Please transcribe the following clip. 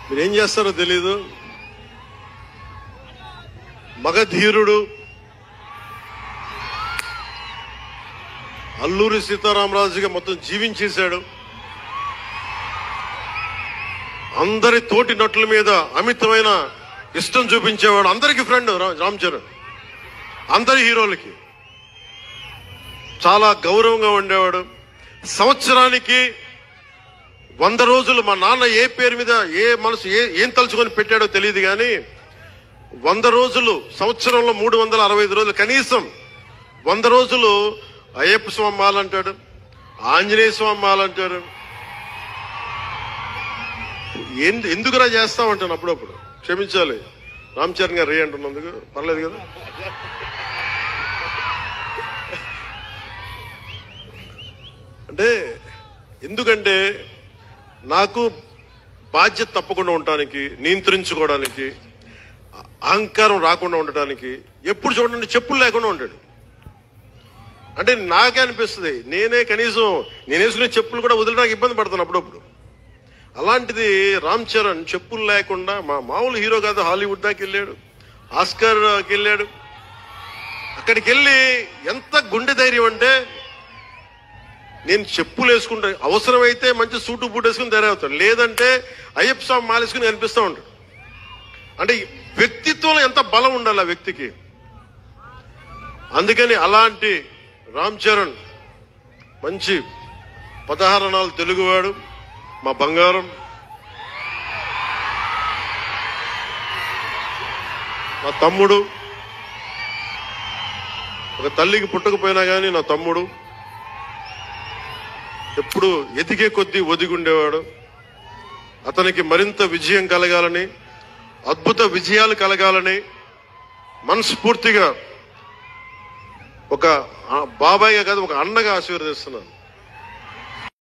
మీరేం చేస్తారో తెలీదు. మగధీరుడు అల్లూరి సీతారామరాజుగా మొత్తం జీవించేశాడు. అందరి తోటి నటుల మీద అమితమైన ఇష్టం చూపించేవాడు. అందరికి ఫ్రెండ్ రామ్ చరణ్. అందరి హీరోలకి చాలా గౌరవంగా ఉండేవాడు. సంవత్సరానికి 100 రోజులు మా నాన్న ఏ పేరు మీద ఏ మనసు ఏం తలుచుకొని పెట్టాడో తెలియదు కానీ 100 రోజులు సంవత్సరంలో 365 రోజులు కనీసం 100 రోజులు అయ్యప్ప స్వామి మాలంటాడు, ఆంజనేయ స్వామి మాలంటాడు. ఎందుకురా చేస్తామంటాను అప్పుడప్పుడు. క్షమించాలి రామ్ చరణ్ గారు రే అంటున్నందుకు. పర్లేదు కదా. అంటే ఎందుకంటే నాకు బాధ్యత తప్పకుండా ఉండటానికి, నియంత్రించుకోవడానికి, అహంకారం రాకుండా ఉండటానికి ఎప్పుడు చూడండి చెప్పులు లేకుండా ఉంటాడు. అంటే నాకే అనిపిస్తుంది నేనే కనీసం నేను వేసుకునే చెప్పులు కూడా వదిలడానికి ఇబ్బంది పడతాను అప్పుడప్పుడు. అలాంటిది రామ్ చరణ్ చెప్పులు లేకుండా మామూలు హీరో కాదు, హాలీవుడ్ దాకా వెళ్ళాడు, ఆస్కార్కి వెళ్ళాడు. అక్కడికి వెళ్ళి ఎంత గుండె ధైర్యం అంటే నేను చెప్పులు వేసుకుంటా, అవసరమైతే మంచి సూటు బూట్ వేసుకుని తయారవుతాడు, లేదంటే అయ్యప్ప స్వామి మాలేసుకుని కనిపిస్తూ ఉంటాడు. అంటే వ్యక్తిత్వంలో ఎంత బలం ఉండాలి ఆ వ్యక్తికి. అందుకని అలాంటి రామ్ చరణ్ మంచి 16 అణాలు తెలుగువాడు, మా బంగారం, నా తమ్ముడు. ఒక తల్లికి పుట్టకపోయినా కానీ నా తమ్ముడు. ఎప్పుడు ఎదిగే కొద్దీ ఒదిగుండేవాడు. అతనికి మరింత విజయం కలగాలని, అద్భుత విజయాలు కలగాలని మనస్ఫూర్తిగా ఒక బాబాయ్గా కాదు ఒక అన్నగా ఆశీర్వదిస్తున్నాను.